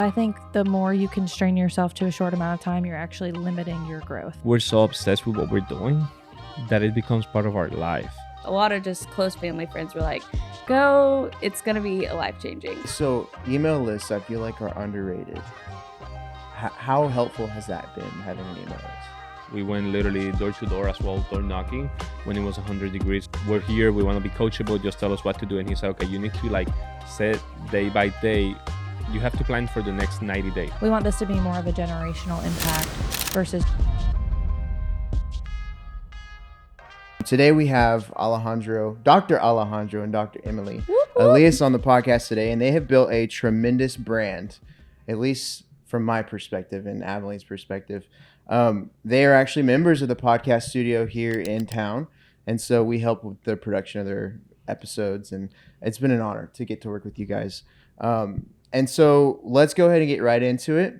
I think the more you constrain yourself to a short amount of time, you're actually limiting your growth. We're so obsessed with what we're doing that it becomes part of our life. A lot of just close family friends were like, go, it's going to be life-changing. So email lists, I feel like, are underrated. How helpful has that been, having an email list? We went literally door to door as well, door knocking when it was 100 degrees. We're here, we want to be coachable, just tell us what to do. And he said, okay, you need to set day by day. You have to plan for the next 90 days. We want this to be more of a generational impact versus... Today we have Dr. Alejandro and Dr. Emily Elias on the podcast today, and they have built a tremendous brand, at least from my perspective and Abilene's perspective. They are actually members of the podcast studio here in town, and so we help with the production of their episodes, and it's been an honor to get to work with you guys. And so let's go ahead and get right into it.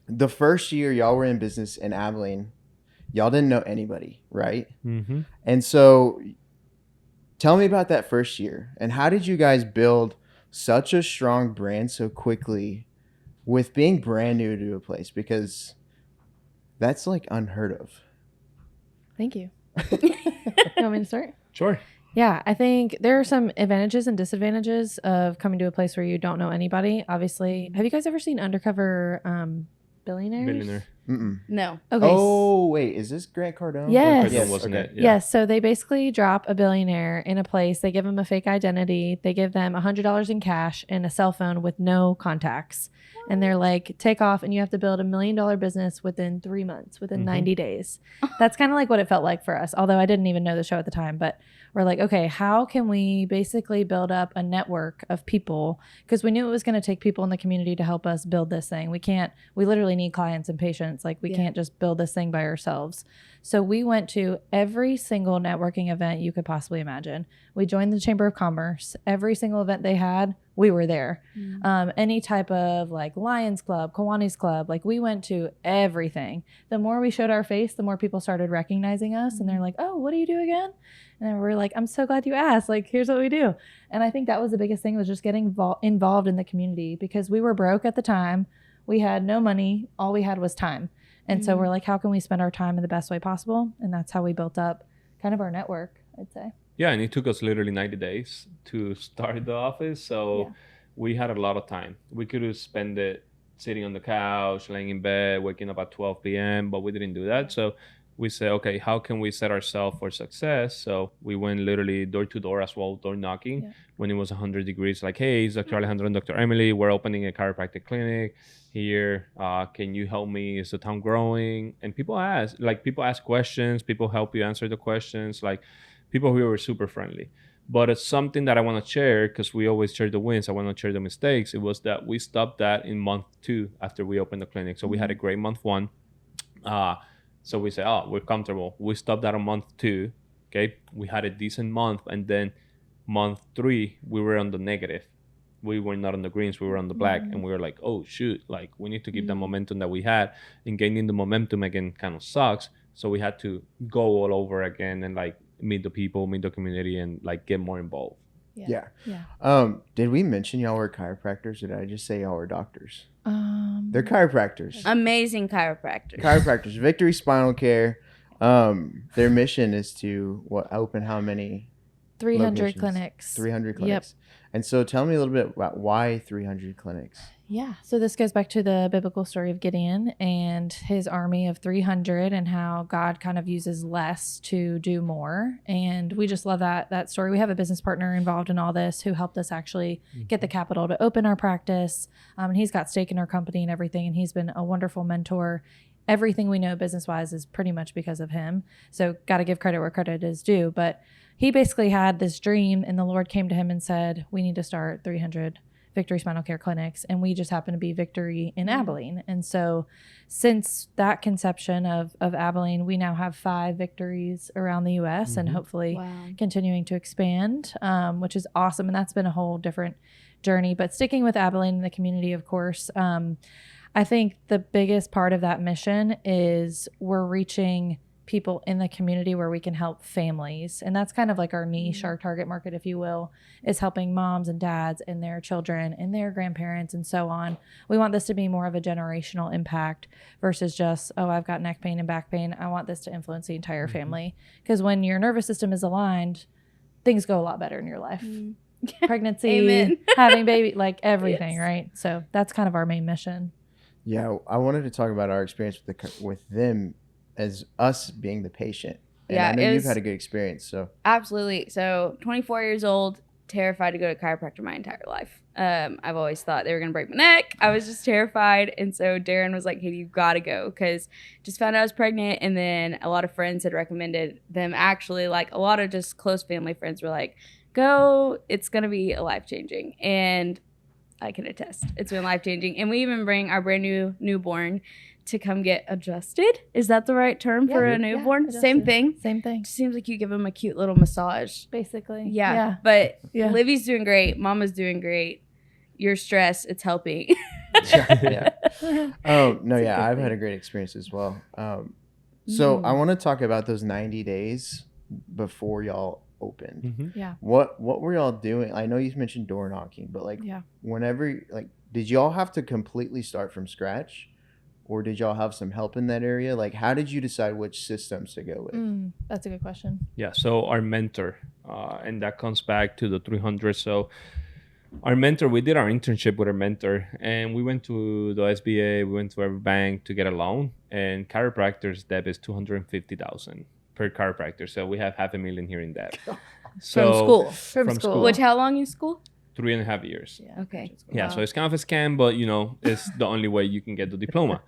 The first year y'all were in business in Abilene, y'all didn't know anybody, right? Mm-hmm. And so tell me about that first year, and how did you guys build such a strong brand so quickly with being brand new to a place? Because that's like unheard of. Thank you. You want me to start? Sure. Yeah, I think there are some advantages and disadvantages of coming to a place where you don't know anybody. Obviously, have you guys ever seen Undercover Billionaires? Billionaire. Mm-mm. No. Okay. Oh, wait, is this Grant Cardone? Yes. Yes. Wasn't it? Yeah. Yes. So they basically drop a billionaire in a place. They give them a fake identity. They give them $100 in cash and a cell phone with no contacts. And they're like, take off, and you have to build $1 million business within 3 months, within 90 days. That's kind of like what it felt like for us. Although I didn't even know the show at the time, but we're like, okay, how can we basically build up a network of people? Because we knew it was going to take people in the community to help us build this thing. We literally need clients and patients. Like we can't just build this thing by ourselves. So we went to every single networking event you could possibly imagine. We joined the Chamber of Commerce. Every single event they had, we were there. Any type of like Lions Club, Kiwanis Club, like we went to everything. The more we showed our face, the more people started recognizing us, and they're like, oh, what do you do again? And then we're like, I'm so glad you asked. Like, here's what we do. And I think that was the biggest thing, was just getting involved in the community, because we were broke at the time. We had no money. All we had was time. And so we're like, how can we spend our time in the best way possible? And that's how we built up kind of our network, I'd say. Yeah, and it took us literally 90 days to start the office. So we had a lot of time. We could have spent it sitting on the couch, laying in bed, waking up at 12 p.m., but we didn't do that. So we said, okay, how can we set ourselves for success? So we went literally door to door as well, door knocking when it was 100 degrees. Like, hey, it's Dr. Alejandro and Dr. Emily. We're opening a chiropractic clinic here. Can you help me? Is the town growing? And people ask questions. People help you answer the questions. Like, people who were super friendly. But it's something that I want to share, because we always share the wins. I want to share the mistakes. It was that we stopped that in month 2 after we opened the clinic. So we had a great month 1. So we say, oh, we're comfortable. We stopped that on month 2. Okay. We had a decent month. And then month 3, we were on the negative. We were not on the greens. We were on the black. And we were like, oh, shoot. Like, we need to keep the momentum that we had. And gaining the momentum again kind of sucks. So we had to go all over again and like meet the people, meet the community, and like get more involved. Yeah. Did we mention y'all were chiropractors, or did I just say y'all were doctors? They're chiropractors. Amazing chiropractors. Victoryspinalcare. Their mission is to open how many? 300 locations? clinics. 300 clinics. Yep. And so tell me a little bit about why 300 clinics. Yeah. So this goes back to the biblical story of Gideon and his army of 300, and how God kind of uses less to do more. And we just love that story. We have a business partner involved in all this who helped us actually get the capital to open our practice. And he's got stake in our company and everything. And he's been a wonderful mentor. Everything we know business-wise is pretty much because of him. So got to give credit where credit is due. But he basically had this dream, and the Lord came to him and said, we need to start 300 Victoryspinalcare clinics. And we just happen to be Victory in Abilene. And so since that conception of Abilene, we now have 5 Victories around the U.S. and hopefully continuing to expand, which is awesome. And that's been a whole different journey. But sticking with Abilene and the community, of course, I think the biggest part of that mission is we're reaching people in the community where we can help families. And that's kind of like our niche, our target market, if you will, is helping moms and dads and their children and their grandparents and so on. We want this to be more of a generational impact versus just, oh, I've got neck pain and back pain. I want this to influence the entire family. Because when your nervous system is aligned, things go a lot better in your life. Pregnancy, having baby, like everything, yes. Right? So that's kind of our main mission. Yeah, I wanted to talk about our experience with them as us being the patient. And I know you've had a good experience. So absolutely. So 24 years old, terrified to go to chiropractor my entire life. I've always thought they were going to break my neck. I was just terrified. And so Darren was like, hey, you've got to go, because just found out I was pregnant. And then a lot of friends had recommended them. Actually, like a lot of just close family friends were like, go, it's going to be life-changing. And I can attest, it's been life-changing. And we even bring our brand new newborn to come get adjusted. Is that the right term for a newborn? Yeah, Same thing. It seems like you give them a cute little massage. Basically. Yeah. But Livy's doing great. Mama's doing great. Your stress, it's helping. Yeah. Oh, no, yeah. I've had a great experience as well. So I want to talk about those 90 days before y'all opened. Mm-hmm. Yeah. What were y'all doing? I know you've mentioned door knocking, but like whenever, like, did y'all have to completely start from scratch, or did y'all have some help in that area? Like, how did you decide which systems to go with? That's a good question. Yeah. So our mentor, and that comes back to the 300. So our mentor, we did our internship with our mentor, and we went to the SBA, we went to every bank to get a loan, and chiropractor's debt is $250,000 per chiropractor. So we have $500,000 here in debt. So From school. Which, how long is school? 3.5 years. Yeah. Okay. Yeah, so it's kind of a scam, but it's the only way you can get the diploma.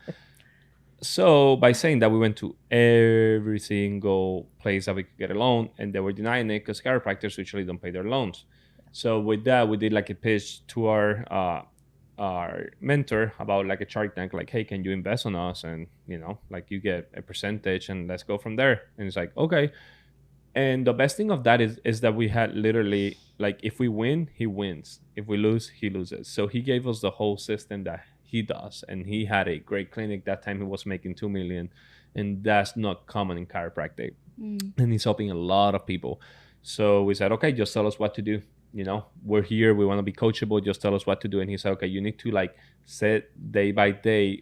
So by saying that, we went to every single place that we could get a loan, and they were denying it because chiropractors usually don't pay their loans. So with that, we did like a pitch to our mentor about like a Shark Tank, like, hey, can you invest on us? And, like you get a percentage and let's go from there. And it's like, okay. And the best thing of that is that we had literally, like, if we win, he wins. If we lose, he loses. So he gave us the whole system that he does. And he had a great clinic. That time he was making $2 million. And that's not common in chiropractic. And he's helping a lot of people. So we said, okay, just tell us what to do. We're here. We want to be coachable. Just tell us what to do. And he said, okay, you need to like set day by day.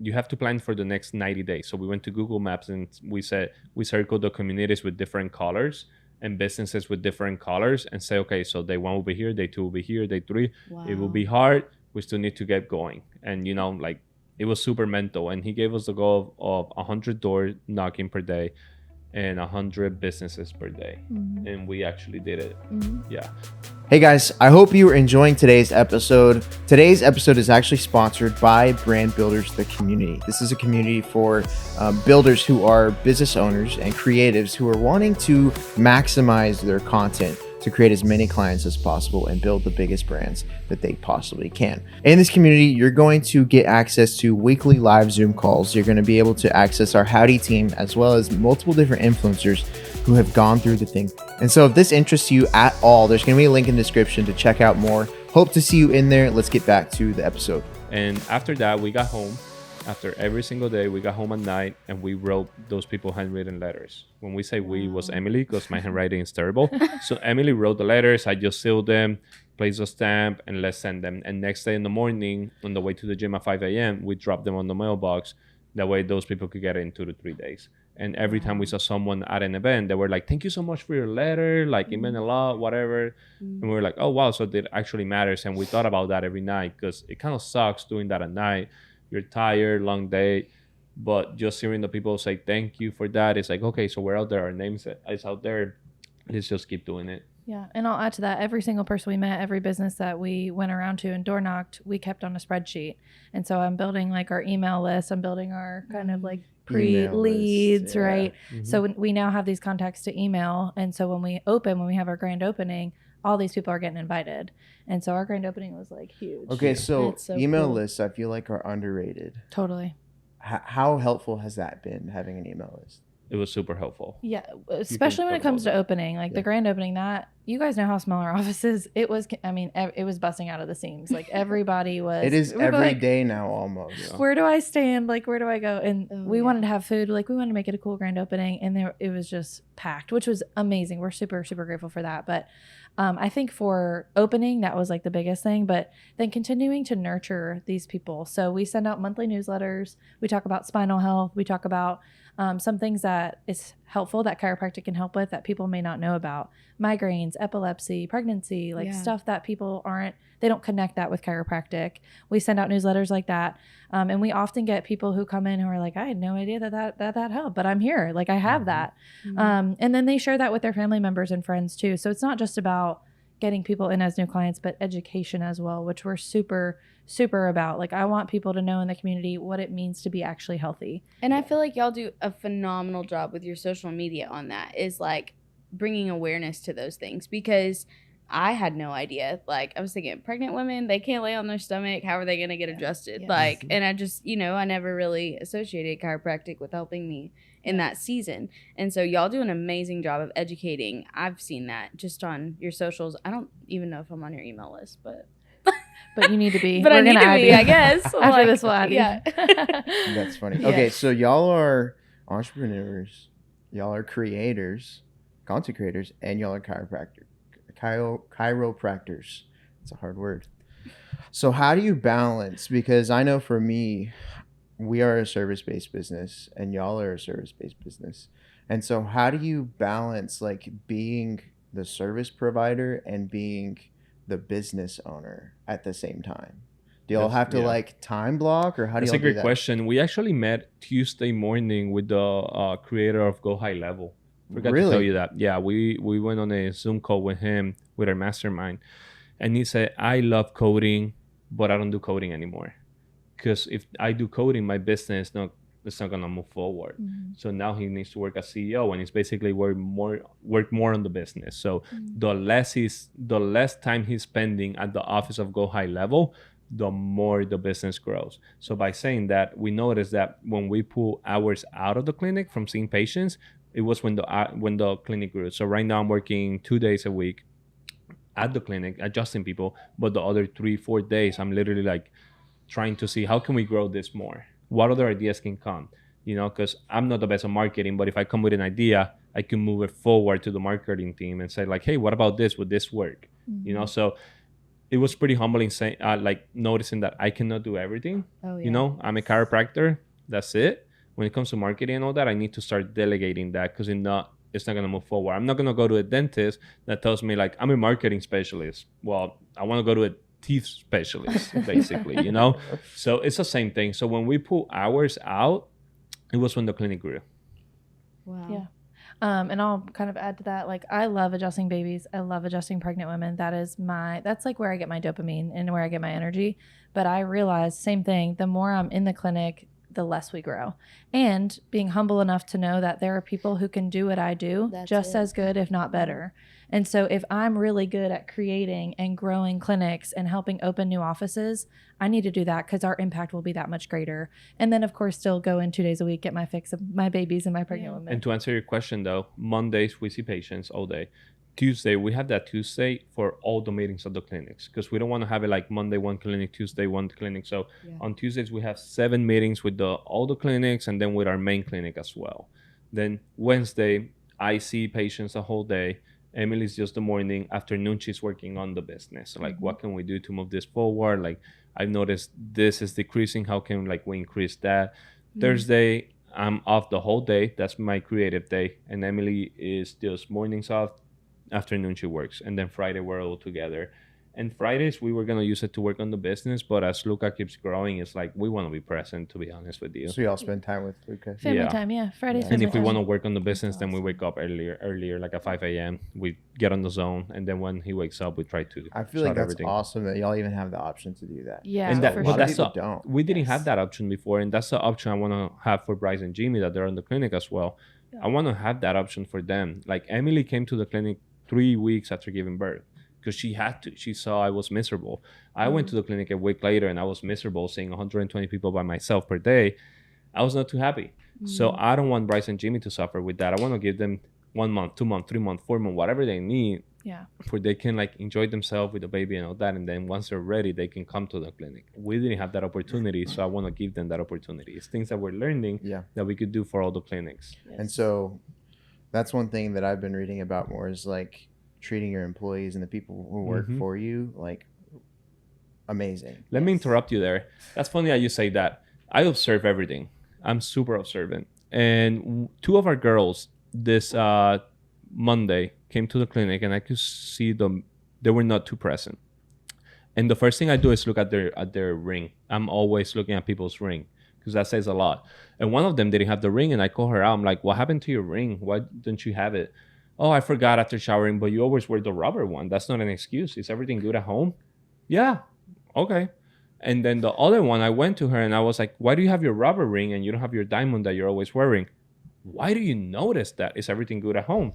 You have to plan for the next 90 days. So we went to Google Maps and we circled the communities with different colors and businesses with different colors and say, okay, so day 1 will be here, day 2 will be here, day 3. Wow. It will be hard. We still need to get going. And, like it was super mental. And he gave us the goal of 100 door knocking per day and 100 businesses per day. And we actually did it. Yeah. Hey guys, I hope you are enjoying today's episode. Today's episode is actually sponsored by Brand Builders, the community. This is a community for builders who are business owners and creatives who are wanting to maximize their content to create as many clients as possible and build the biggest brands that they possibly can. In this community, you're going to get access to weekly live Zoom calls. You're going to be able to access our Howdy team, as well as multiple different influencers who have gone through the thing. And so if this interests you at all, there's going to be a link in the description to check out more. Hope to see you in there. Let's get back to the episode. And after that, we got home. After every single day, we got home at night and we wrote those people handwritten letters. When we say we, was Emily, because my handwriting is terrible. So Emily wrote the letters. I just sealed them, placed a stamp, and let's send them. And next day in the morning, on the way to the gym at 5 a.m., we dropped them on the mailbox. That way those people could get it in 2 to 3 days. And every time we saw someone at an event, they were like, thank you so much for your letter. Like, it meant a lot, whatever. And we were like, oh, wow. So it actually matters. And we thought about that every night, because it kind of sucks doing that at night. You're tired, long day. But just hearing the people say thank you for that, it's like, okay, so we're out there. Our names is out there. Let's just keep doing it. Yeah. And I'll add to that, every single person we met, every business that we went around to and door knocked, we kept on a spreadsheet. And so I'm building like our email list. I'm building our kind of like pre-leads, right? So we now have these contacts to email. And so when we have our grand opening, all these people are getting invited. And so our grand opening was like huge. Okay, so email cool. lists, I feel like, are underrated. Totally. How helpful has that been, having an email list? It was super helpful. Yeah, especially when it comes to opening, like the grand opening, that you guys know how small our office is. It was, I mean, it was busting out of the seams. Like everybody was. It is we were every like, day now almost. Where do I stand? Like, where do I go? And we yeah. wanted to have food. Like, we wanted to make it a cool grand opening. And there, it was just packed, which was amazing. We're super, super grateful for that. But I think for opening, that was like the biggest thing. But then continuing to nurture these people. So we send out monthly newsletters. We talk about spinal health. We talk about some things that is helpful that chiropractic can help with that people may not know about. Migraines, epilepsy, pregnancy, like stuff that people they don't connect that with chiropractic. We send out newsletters like that. And we often get people who come in who are like, I had no idea that helped, but I'm here. Like I have that. And then they share that with their family members and friends too. So it's not just about getting people in as new clients, but education as well, which we're super, super about. Like I want people to know in the community what it means to be actually healthy. And I feel like y'all do a phenomenal job with your social media on that, is like bringing awareness to those things, because I had no idea. Like I was thinking pregnant women, they can't lay on their stomach. How are they going to get adjusted? Like, and I just, I never really associated chiropractic with helping me in that season. And so y'all do an amazing job of educating. I've seen that just on your socials. I don't even know if I'm on your email list, but you need to be. But I need to be, I guess. After this, we'll add you. That's funny. Okay, so y'all are entrepreneurs, y'all are creators, content creators, and y'all are chiropractors. It's a hard word. So how do you balance? Because I know for me, we are a service-based business and y'all are a service-based business. And so how do you balance like being the service provider and being the business owner at the same time? Do y'all have to like time block, or how do y'all do that? That's a great question. We actually met Tuesday morning with the creator of Go High Level. Forgot to tell you that. Yeah, we went on a Zoom call with him, with our mastermind. And he said, I love coding, but I don't do coding anymore. Because if I do coding, my business it's not going to move forward. So now he needs to work as CEO, and he's basically work more on the business. So the less time he's spending at the office of Go High Level, the more the business grows. So by saying that, we noticed that when we pull hours out of the clinic from seeing patients, it was when the clinic grew. So right now I'm working 2 days a week at the clinic, adjusting people, but the other 3-4 days I'm literally like trying to see how can we grow this more? What other ideas can come? Because I'm not the best at marketing, but if I come with an idea, I can move it forward to the marketing team and say like, hey, what about this? Would this work? So it was pretty humbling saying, like noticing that I cannot do everything. I'm a chiropractor. That's it. When it comes to marketing and all that, I need to start delegating that, because it's not going to move forward. I'm not going to go to a dentist that tells me like, I'm a marketing specialist. Well, I want to go to a teeth specialist, basically, So it's the same thing. So when we pull hours out, it was when the clinic grew. Wow. Yeah. And I'll kind of add to that. Like, I love adjusting babies. I love adjusting pregnant women. That's like where I get my dopamine and where I get my energy. But I realize same thing. The more I'm in the clinic, the less we grow. And being humble enough to know that there are people who can do what I do just as good, if not better. And so if I'm really good at creating and growing clinics and helping open new offices, I need to do that because our impact will be that much greater. And then, of course, still go in 2 days a week, get my fix of my babies and my pregnant women. And to answer your question, though, Mondays we see patients all day. Tuesday, we have that Tuesday for all the meetings of the clinics, because we don't want to have it like Monday one clinic, Tuesday one clinic. So on Tuesdays, we have 7 meetings with all the clinics, and then with our main clinic as well. Then Wednesday, I see patients the whole day. Emily's just the morning. Afternoon, she's working on the business. So, like, what can we do to move this forward? Like, I've noticed this is decreasing. How can we increase that? Thursday, I'm off the whole day. That's my creative day. And Emily is just mornings off. Afternoon, she works. And then Friday, we're all together. And Fridays, we were going to use it to work on the business. But as Luca keeps growing, it's like we want to be present, to be honest with you. So y'all spend time with Luca? Family time, yeah. Fridays. And if we want to work on the business, then we wake up earlier, like at 5 a.m. We get on the zone. And then when he wakes up, we try to I feel like that's everything. Awesome that y'all even have the option to do that. Yeah, and for sure. Don't. We didn't have that option before. And that's the option I want to have for Bryce and Jimmy, that they're in the clinic as well. Yeah. I want to have that option for them. Like, Emily came to the clinic 3 weeks after giving birth, because she had to. She saw I was miserable. I went to the clinic a week later and I was miserable, seeing 120 people by myself per day. I was not too happy. So I don't want Bryce and Jimmy to suffer with that. I want to give them 1 month, 2 months, 3 months, 4 months, whatever they need Yeah. where they can like enjoy themselves with the baby and all that, and then once they're ready they can come to the clinic. We didn't have that opportunity, so I want to give them that opportunity. It's things that we're learning that we could do for all the clinics. Yes. And so that's one thing that I've been reading about more is like treating your employees and the people who work for you like amazing. Let me interrupt you there. That's funny that you say that. I observe everything. I'm super observant. And two of our girls this Monday came to the clinic, and I could see them. They were not too present. And the first thing I do is look at their ring. I'm always looking at people's ring because that says a lot. And one of them didn't have the ring, and I call her out. I'm like, "What happened to your ring? Why don't you have it?" "Oh, I forgot after showering, but you always wear the rubber one. That's not an excuse. Is everything good at home?" "Yeah." "Okay." And then the other one, I went to her and I was like, "Why do you have your rubber ring and you don't have your diamond that you're always wearing? Why do you notice that? Is everything good at home?"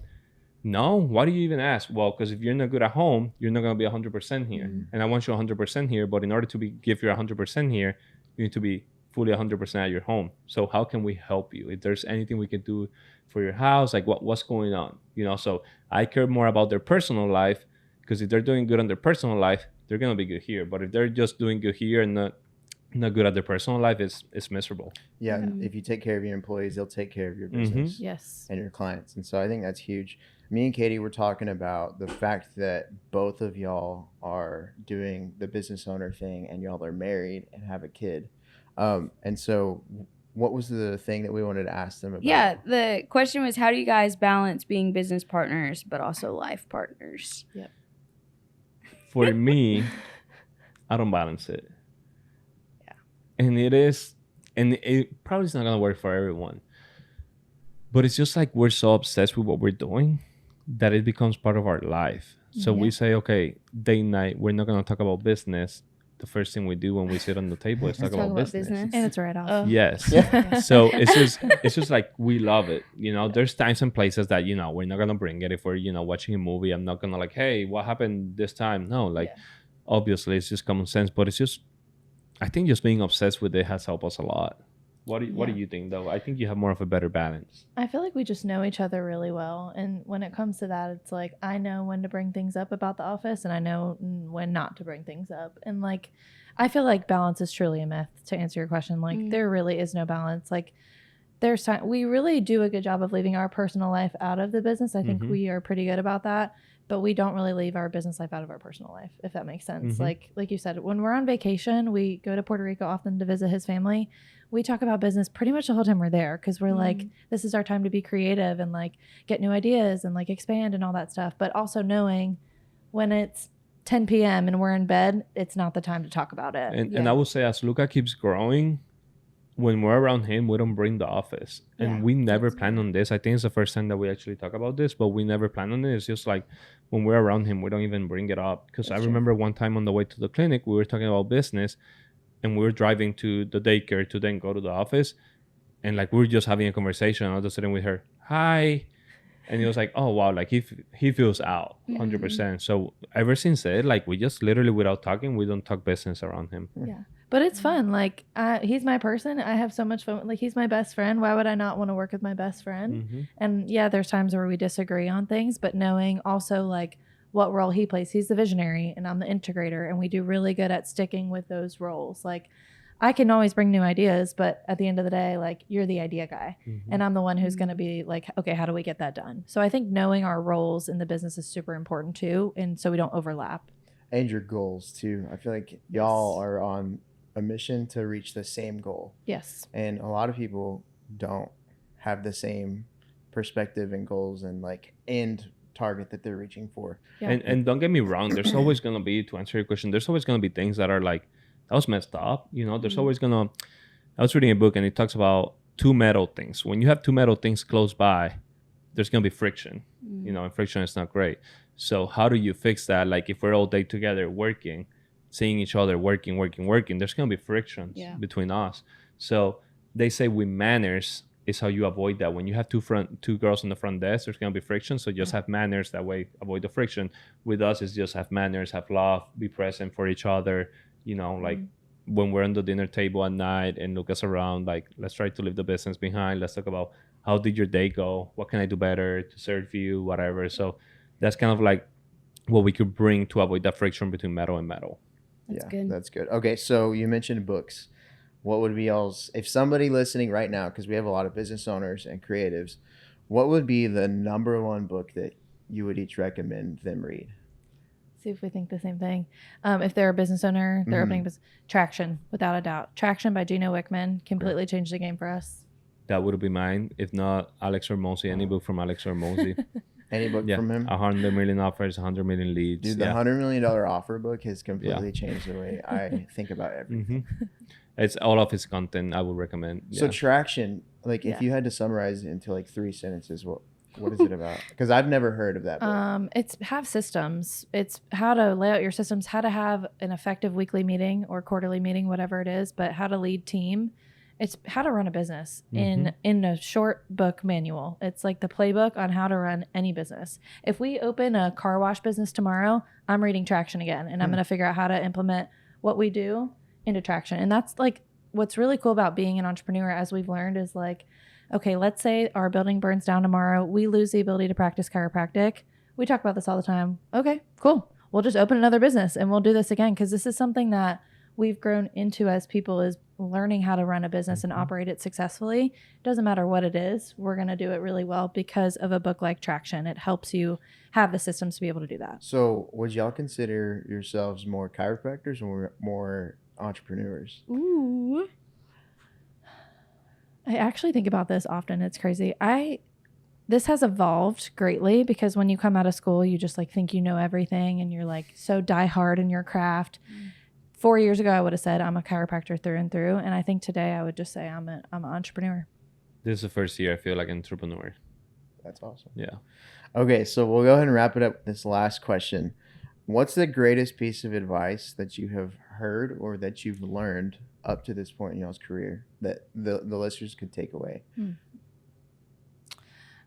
"No." "Why do you even ask?" "Well, because if you're not good at home, you're not going to be 100% here. And I want you 100% here. But in order to give you 100% here, you need to be fully 100% at your home. So how can we help you? If there's anything we can do for your house, like what's going on?" So I care more about their personal life, because if they're doing good on their personal life, they're going to be good here. But if they're just doing good here and not good at their personal life, it's miserable. Yeah. If you take care of your employees, they'll take care of your business Yes. and your clients. And so I think that's huge. Me and Katie were talking about the fact that both of y'all are doing the business owner thing and y'all are married and have a kid. And so what was the thing that we wanted to ask them about? Yeah, the question was, how do you guys balance being business partners but also life partners? Yep. For me, I don't balance it. Yeah. And it probably is not going to work for everyone. But it's just like we're so obsessed with what we're doing that it becomes part of our life. So we say, okay, date night, we're not going to talk about business. The first thing we do when we sit on the table is talk about business. And it's right off. Yes. So it's just like we love it. There's times and places that, we're not going to bring it. If we're, watching a movie, I'm not going to like, "Hey, what happened this time?" No, obviously it's just common sense, but it's just, I think just being obsessed with it has helped us a lot. What do you think, though? I think you have more of a better balance. I feel like we just know each other really well. And when it comes to that, it's like, I know when to bring things up about the office and I know when not to bring things up. And like, I feel like balance is truly a myth, to answer your question. Like there really is no balance. Like there's time. We really do a good job of leaving our personal life out of the business. I think we are pretty good about that. But we don't really leave our business life out of our personal life, if that makes sense. Like you said, when we're on vacation, we go to Puerto Rico often to visit his family. We talk about business pretty much the whole time we're there, because we're like, this is our time to be creative and like get new ideas and like expand and all that stuff. But also knowing when it's 10 p.m. and we're in bed, it's not the time to talk about it. And I would say, as Luca keeps growing, when we're around him, we don't bring the office. And we never plan on this. I think it's the first time that we actually talk about this, but we never plan on it. It's just like when we're around him, we don't even bring it up. Because I remember one time on the way to the clinic, we were talking about business, and we were driving to the daycare to then go to the office. And like we were just having a conversation. All of a sudden we heard, "Hi." And he was like, "Oh, wow." Like he feels out 100%. So ever since then, like we just literally, without talking, we don't talk business around him. Yeah. But it's fun. Like he's my person. I have so much fun. Like he's my best friend. Why would I not want to work with my best friend? And yeah, there's times where we disagree on things, but knowing also like what role he plays. He's the visionary and I'm the integrator, and we do really good at sticking with those roles. Like I can always bring new ideas, but at the end of the day, like you're the idea guy and I'm the one who's going to be like, okay, how do we get that done? So I think knowing our roles in the business is super important too. And so we don't overlap. And your goals too. I feel like y'all are on a mission to reach the same goal. Yes. And a lot of people don't have the same perspective and goals and like end target that they're reaching for. Yeah. And don't get me wrong, there's always going to be, to answer your question, there's always going to be things that are like, that was messed up. There's always going to, I was reading a book and it talks about two metal things. When you have two metal things close by, there's going to be friction, and friction is not great. So how do you fix that? Like if we're all day together working, seeing each other, working, there's going to be frictions between us. So they say with manners is how you avoid that. When you have two girls on the front desk, there's going to be friction. So just have manners, that way avoid the friction. With us, it's just have manners, have love, be present for each other. Like when we're on the dinner table at night and look us around, like let's try to leave the business behind. Let's talk about how did your day go? What can I do better to serve you? Whatever. So that's kind of like what we could bring to avoid that friction between metal and metal. That's good. That's good. Okay, so you mentioned books. What would be y'all's, if somebody listening right now, because we have a lot of business owners and creatives, what would be the number one book that you would each recommend them read? See if we think the same thing. If they're a business owner, they're opening business. Traction, without a doubt. Traction by Gino Wickman completely changed the game for us. That would be mine. If not, Alex Hormozi, any book from Alex Hormozi. Any book from him? 100 million offers, 100 million leads. Dude, the $100 million offer book has completely changed the way I think about everything. It's all of his content I would recommend. So Traction, like if you had to summarize it into like 3 sentences, what is it about? Because I've never heard of that book. It's have systems. It's how to lay out your systems, how to have an effective weekly meeting or quarterly meeting, whatever it is, but how to lead team. It's how to run a business in a short book manual. It's like the playbook on how to run any business. If we open a car wash business tomorrow, I'm reading Traction again, and I'm going to figure out how to implement what we do into Traction. And that's like what's really cool about being an entrepreneur, as we've learned, is like, okay, let's say our building burns down tomorrow. We lose the ability to practice chiropractic. We talk about this all the time. Okay, cool. We'll just open another business and we'll do this again, because this is something that we've grown into as people, is learning how to run a business and operate it successfully. It doesn't matter what it is. We're going to do it really well because of a book like Traction. It helps you have the systems to be able to do that. So would y'all consider yourselves more chiropractors or more entrepreneurs? Ooh. I actually think about this often. It's crazy. This has evolved greatly, because when you come out of school, you just like think you know everything and you're like so die hard in your craft. 4 years ago, I would have said I'm a chiropractor through and through. And I think today I would just say I'm an entrepreneur. This is the first year I feel like an entrepreneur. That's awesome. Yeah. Okay, so we'll go ahead and wrap it up with this last question. What's the greatest piece of advice that you have heard or that you've learned up to this point in y'all's career that the listeners could take away?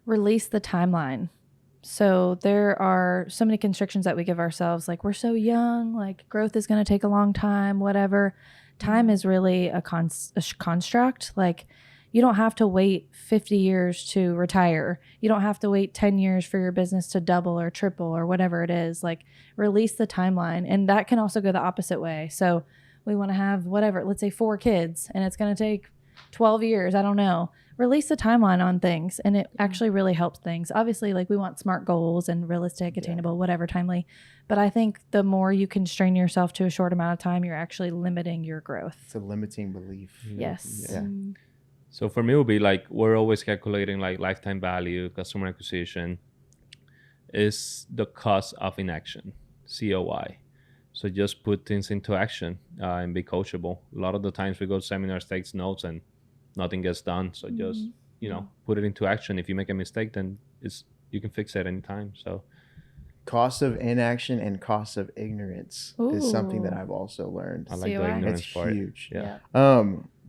Release the timeline. So there are so many constrictions that we give ourselves, like we're so young, like growth is going to take a long time, whatever. Time is really a construct. Like you don't have to wait 50 years to retire. You don't have to wait 10 years for your business to double or triple or whatever it is. Like release the timeline. And that can also go the opposite way. So we want to have whatever, let's say 4 kids, and it's going to take 12 years. I don't know. Release the timeline on things, and it actually really helps things. Obviously, like we want SMART goals and realistic, attainable, whatever, timely. But I think the more you constrain yourself to a short amount of time, you're actually limiting your growth. It's a limiting belief. Yes. Yeah. So for me, it would be like, we're always calculating like lifetime value, customer acquisition is the cost of inaction, COI. So just put things into action and be coachable. A lot of the times we go to seminars, takes notes, and nothing gets done. So just, put it into action. If you make a mistake, then you can fix it anytime. So Cost of inaction and cost of ignorance is something that I've also learned. I like the COI. ignorance It's part. huge. Yeah.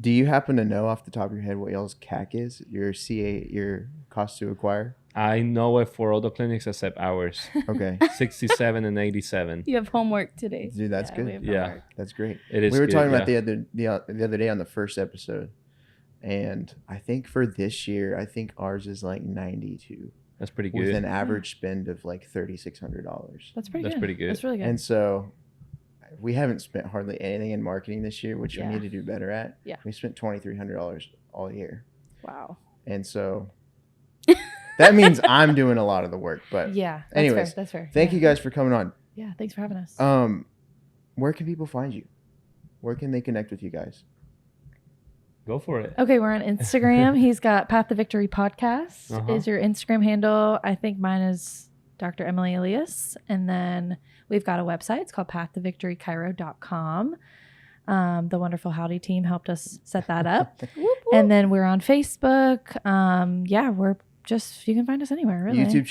Do you happen to know off the top of your head what y'all's CAC is? Your cost to acquire? I know it for all the clinics except ours. Okay. 67 and 87. You have homework today. Dude, that's good. Yeah. That's great. It is. We were good, talking about the other day on the first episode, and I think for this year, I think ours is like 92 That's pretty with good. an average spend of like $3,600. That's pretty That's good. pretty good. That's really good. And so we haven't spent hardly anything in marketing this year, which we Yeah. need to do better at. Yeah. We spent $2,300 all year. Wow. And so that means I'm doing a lot of the work. But Yeah. That's anyways, fair. That's fair. thank you guys for coming on. Yeah. Thanks for having us. Where can people find you? Where can they connect with you guys? Go for it. Okay, we're on Instagram. He's got Path to Victory Podcast Uh-huh. is your Instagram handle. I think mine is Dr. Emily Elias. And then we've got a website. It's called paththovictorychiro.com. The wonderful Howdy team helped us set that up. And then we're on Facebook. We're just, you can find us anywhere, really. YouTube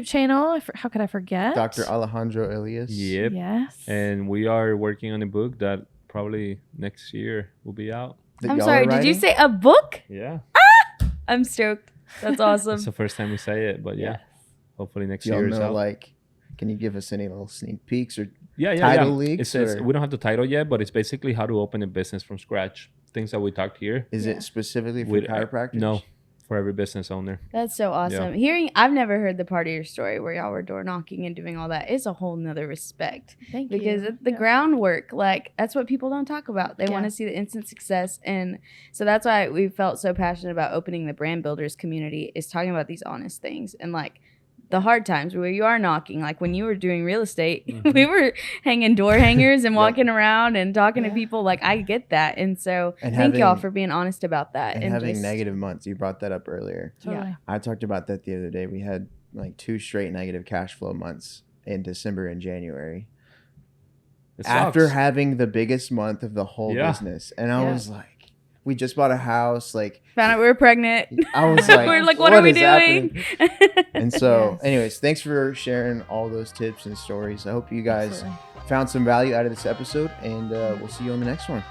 channel. How could I forget? Dr. Alejandro Elias. Yep. Yes. And we are working on a book that probably next year will be out. that I'm y'all sorry, are did you writing? say a book? Yeah. I'm stoked. That's awesome. It's the first time we say it, but yeah. Hopefully next Do y'all year is know, out. like, can you give us any little sneak peeks or yeah. title It leaks? says, or we don't have the title yet, but it's basically how to open a business from scratch. Things that we talked here. is it specifically for With- chiropractors? No, for every business owner. That's so awesome. I've never heard the part of your story where y'all were door knocking and doing all that. It's a whole nother respect. Thank you. Because the groundwork, like, that's what people don't talk about. They want to see the instant success. And so that's why we felt so passionate about opening the brand builders community, is talking about these honest things. And like the hard times where you are knocking, like when you were doing real estate, we were hanging door hangers and walking around and talking to people. Like, I get that. And so thank y'all for being honest about that. And having negative months. You brought that up earlier. Totally. I talked about that the other day. We had like 2 straight negative cash flow months in December and January. After having the biggest month of the whole business. And I was like, we just bought a house. Like, found out we were pregnant. I was like, we're like, what are we doing? And so, anyways, thanks for sharing all those tips and stories. I hope you guys found some value out of this episode, and we'll see you on the next one.